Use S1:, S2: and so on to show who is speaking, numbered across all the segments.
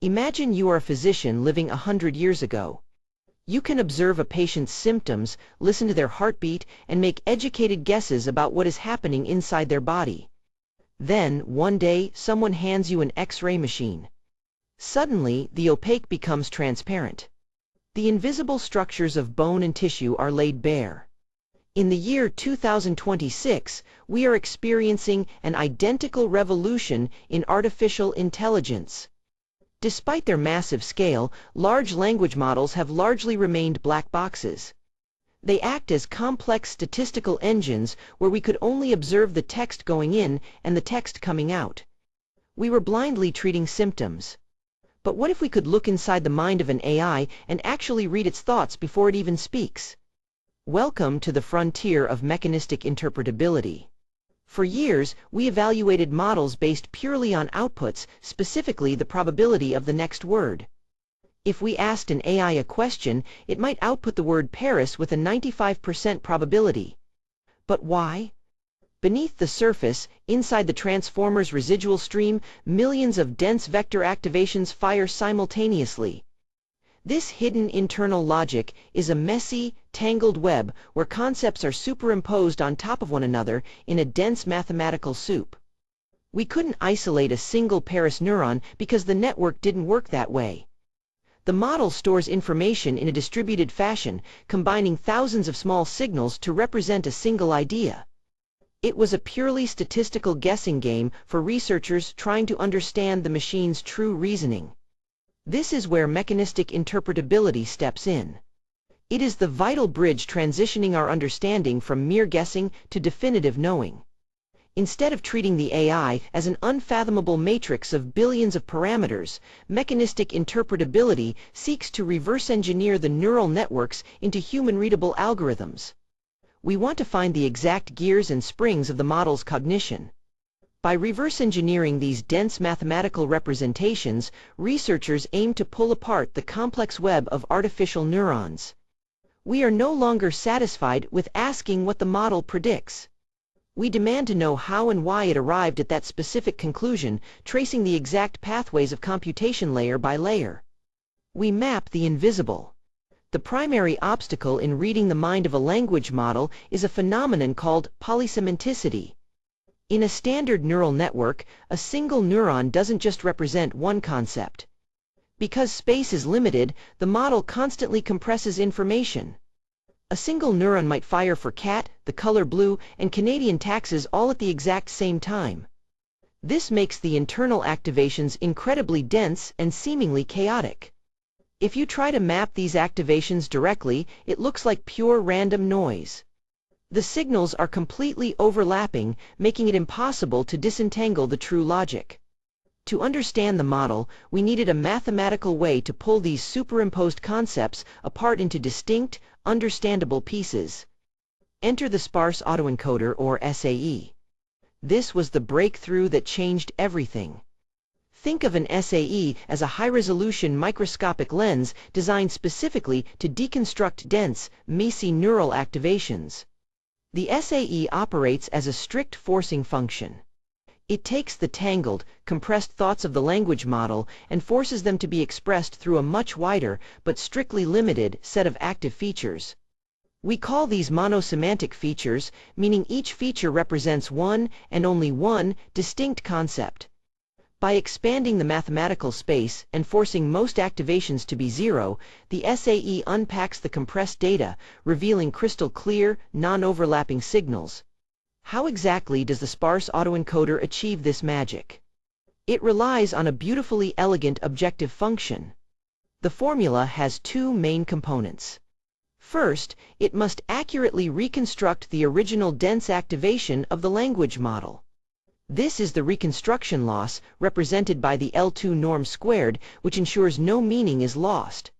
S1: Imagine you are a physician living 100 years ago. You can observe a patient's symptoms, listen to their heartbeat, and make educated guesses about what is happening inside their body. Then, one day, someone hands you an X-ray machine. Suddenly, the opaque becomes transparent. The invisible structures of bone and tissue are laid bare. In the year 2026, we are experiencing an identical revolution in artificial intelligence. Despite their massive scale, large language models have largely remained black boxes. They act as complex statistical engines where we could only observe the text going in and the text coming out. We were blindly treating symptoms. But what if we could look inside the mind of an AI and actually read its thoughts before it even speaks? Welcome to the frontier of mechanistic interpretability. For years, we evaluated models based purely on outputs, specifically the probability of the next word. If we asked an AI a question, it might output the word Paris with a 95% probability. But why? Beneath the surface, inside the transformer's residual stream, millions of dense vector activations fire simultaneously. This hidden internal logic is a messy, tangled web where concepts are superimposed on top of one another in a dense mathematical soup. We couldn't isolate a single Paris neuron because the network didn't work that way. The model stores information in a distributed fashion, combining thousands of small signals to represent a single idea. It was a purely statistical guessing game for researchers trying to understand the machine's true reasoning. This is where mechanistic interpretability steps in. It is the vital bridge transitioning our understanding from mere guessing to definitive knowing. Instead of treating the AI as an unfathomable matrix of billions of parameters, mechanistic interpretability seeks to reverse engineer the neural networks into human-readable algorithms. We want to find the exact gears and springs of the model's cognition. By reverse engineering these dense mathematical representations, researchers aim to pull apart the complex web of artificial neurons. We are no longer satisfied with asking what the model predicts. We demand to know how and why it arrived at that specific conclusion, tracing the exact pathways of computation layer by layer. We map the invisible. The primary obstacle in reading the mind of a language model is a phenomenon called polysemanticity. In a standard neural network, a single neuron doesn't just represent one concept. Because space is limited, the model constantly compresses information. A single neuron might fire for cat, the color blue, and Canadian taxes all at the exact same time. This makes the internal activations incredibly dense and seemingly chaotic. If you try to map these activations directly, it looks like pure random noise. The signals are completely overlapping, making it impossible to disentangle the true logic. To understand the model, we needed a mathematical way to pull these superimposed concepts apart into distinct, understandable pieces. Enter the Sparse Autoencoder, or SAE. This was the breakthrough that changed everything. Think of an SAE as a high-resolution microscopic lens designed specifically to deconstruct dense, messy neural activations. The SAE operates as a strict forcing function. It takes the tangled, compressed thoughts of the language model and forces them to be expressed through a much wider, but strictly limited, set of active features. We call these monosemantic features, meaning each feature represents one, and only one, distinct concept. By expanding the mathematical space and forcing most activations to be zero, the SAE unpacks the compressed data, revealing crystal clear, non-overlapping signals. How exactly does the Sparse Autoencoder achieve this magic? It relies on a beautifully elegant objective function. The formula has two main components. First, it must accurately reconstruct the original dense activation of the language model. This is the reconstruction loss, represented by the L2 norm squared, which ensures no meaning is lost.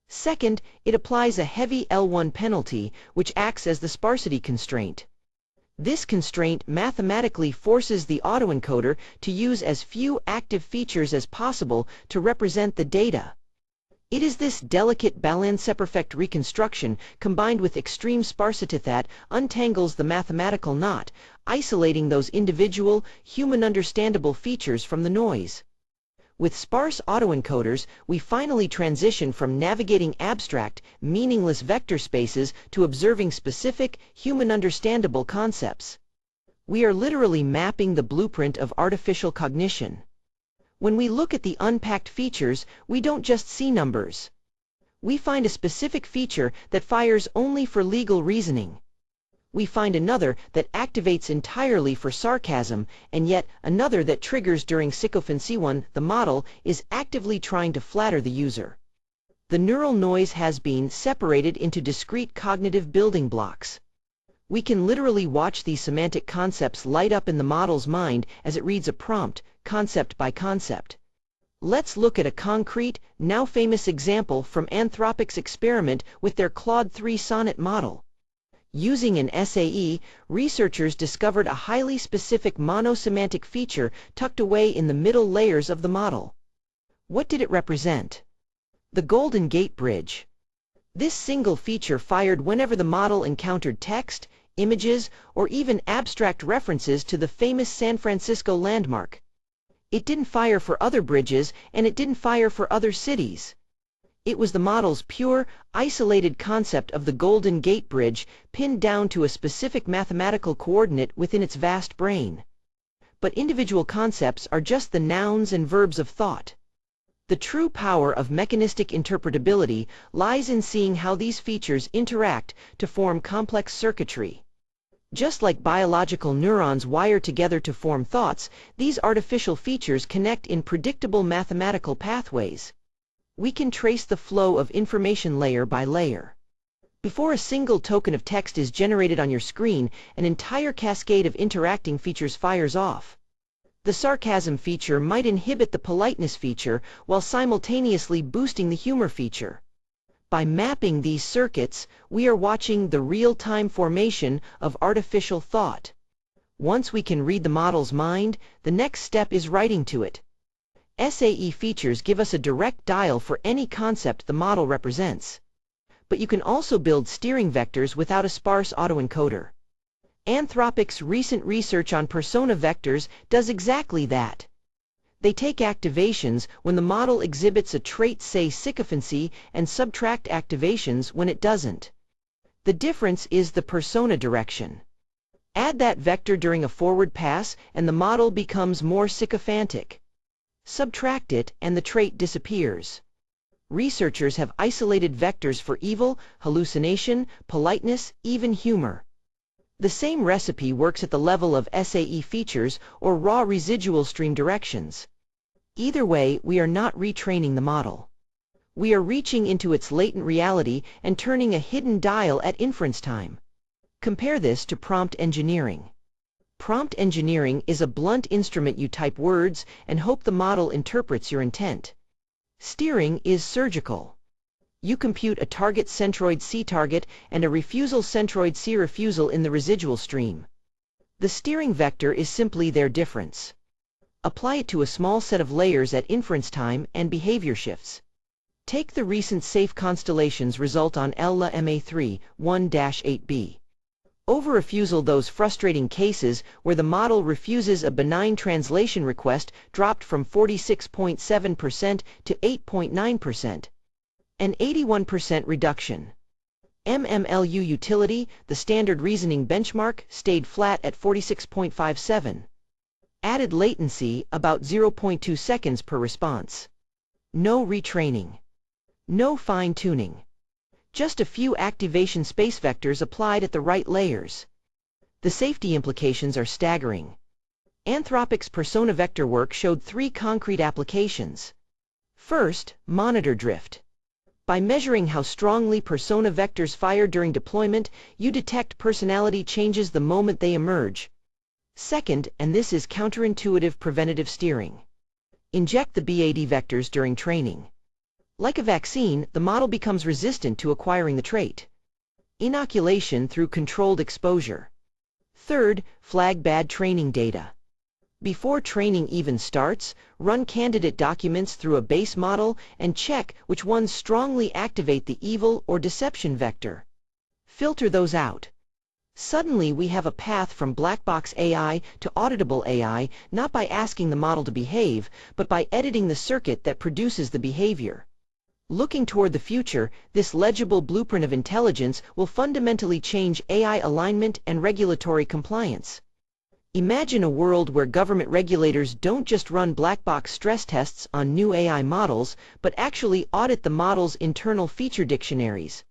S1: Second, it applies a heavy L1 penalty, which acts as the sparsity constraint. This constraint mathematically forces the autoencoder to use as few active features as possible to represent the data. It is this delicate balance-perfect reconstruction, combined with extreme sparsity, that untangles the mathematical knot, isolating those individual, human-understandable features from the noise. With sparse autoencoders, we finally transition from navigating abstract, meaningless vector spaces to observing specific, human-understandable concepts. We are literally mapping the blueprint of artificial cognition. When we look at the unpacked features, we don't just see numbers. We find a specific feature that fires only for legal reasoning. We find another that activates entirely for sarcasm, and yet another that triggers during sycophancy. The model is actively trying to flatter the user. The neural noise has been separated into discrete cognitive building blocks. We can literally watch these semantic concepts light up in the model's mind as it reads a prompt, concept by concept. Let's look at a concrete, now famous example from Anthropic's experiment with their Claude 3 Sonnet model. Using an SAE, researchers discovered a highly specific monosemantic feature tucked away in the middle layers of the model. What did it represent? The Golden Gate Bridge. This single feature fired whenever the model encountered text, images, or even abstract references to the famous San Francisco landmark. It didn't fire for other bridges, and it didn't fire for other cities. It was the model's pure, isolated concept of the Golden Gate Bridge pinned down to a specific mathematical coordinate within its vast brain. But individual concepts are just the nouns and verbs of thought. The true power of mechanistic interpretability lies in seeing how these features interact to form complex circuitry. Just like biological neurons wire together to form thoughts, these artificial features connect in predictable mathematical pathways. We can trace the flow of information layer by layer. Before a single token of text is generated on your screen, an entire cascade of interacting features fires off. The sarcasm feature might inhibit the politeness feature while simultaneously boosting the humor feature. By mapping these circuits, we are watching the real-time formation of artificial thought. Once we can read the model's mind, the next step is writing to it. SAE features give us a direct dial for any concept the model represents. But you can also build steering vectors without a sparse autoencoder. Anthropic's recent research on persona vectors does exactly that. They take activations when the model exhibits a trait, say sycophancy, and subtract activations when it doesn't. The difference is the persona direction. Add that vector during a forward pass and the model becomes more sycophantic. Subtract it and the trait disappears. Researchers have isolated vectors for evil, hallucination, politeness, even humor. The same recipe works at the level of SAE features or raw residual stream directions. Either way, we are not retraining the model. We are reaching into its latent reality and turning a hidden dial at inference time. Compare this to prompt engineering. Prompt engineering is a blunt instrument. You type words and hope the model interprets your intent. Steering is surgical. You compute a target centroid C target and a refusal centroid C refusal in the residual stream. The steering vector is simply their difference. Apply it to a small set of layers at inference time and behavior shifts. Take the recent SafeConstellations result on LLMA3 1-8b. Over-refusal. Those frustrating cases where the model refuses a benign translation request dropped from 46.7% to 8.9%. An 81% reduction. MMLU utility, the standard reasoning benchmark, stayed flat at 46.57. Added latency, about 0.2 seconds per response. No retraining. No fine-tuning. Just a few activation space vectors applied at the right layers. The safety implications are staggering. Anthropic's persona vector work showed 3 concrete applications. First, monitor drift. By measuring how strongly persona vectors fire during deployment, you detect personality changes the moment they emerge. Second, and this is counterintuitive, preventative steering. Inject the BAD vectors during training. Like a vaccine, the model becomes resistant to acquiring the trait. Inoculation through controlled exposure. Third, flag bad training data. Before training even starts, run candidate documents through a base model and check which ones strongly activate the evil or deception vector. Filter those out. Suddenly we have a path from black box AI to auditable AI, not by asking the model to behave, but by editing the circuit that produces the behavior. Looking toward the future, this legible blueprint of intelligence will fundamentally change AI alignment and regulatory compliance. Imagine a world where government regulators don't just run black box stress tests on new AI models, but actually audit the model's internal feature dictionaries.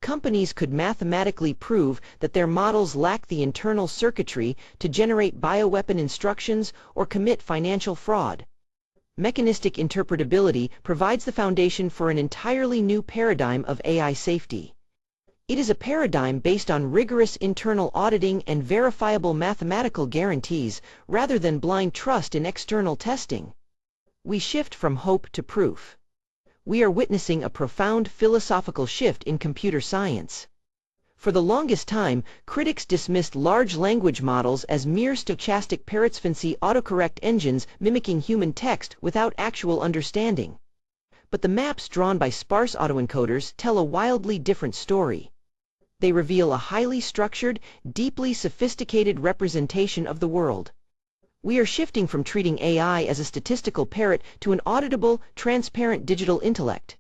S1: Companies could mathematically prove that their models lack the internal circuitry to generate bioweapon instructions or commit financial fraud. Mechanistic interpretability provides the foundation for an entirely new paradigm of AI safety. It is a paradigm based on rigorous internal auditing and verifiable mathematical guarantees, rather than blind trust in external testing. We shift from hope to proof. We are witnessing a profound philosophical shift in computer science. For the longest time, critics dismissed large language models as mere stochastic parrots, fancy autocorrect engines mimicking human text without actual understanding. But the maps drawn by sparse autoencoders tell a wildly different story. They reveal a highly structured, deeply sophisticated representation of the world. We are shifting from treating AI as a statistical parrot to an auditable, transparent digital intellect.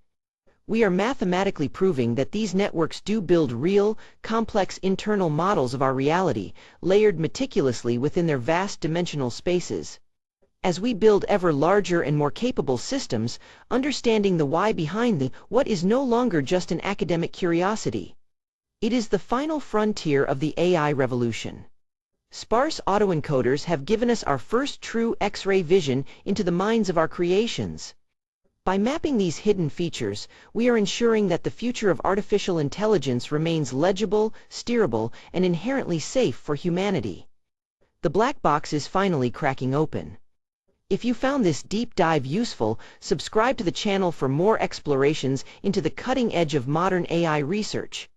S1: We are mathematically proving that these networks do build real, complex internal models of our reality, layered meticulously within their vast dimensional spaces. As we build ever larger and more capable systems, understanding the why behind the what is no longer just an academic curiosity. It is the final frontier of the AI revolution. Sparse autoencoders have given us our first true X-ray vision into the minds of our creations. By mapping these hidden features, we are ensuring that the future of artificial intelligence remains legible, steerable, and inherently safe for humanity. The black box is finally cracking open. If you found this deep dive useful, subscribe to the channel for more explorations into the cutting edge of modern AI research.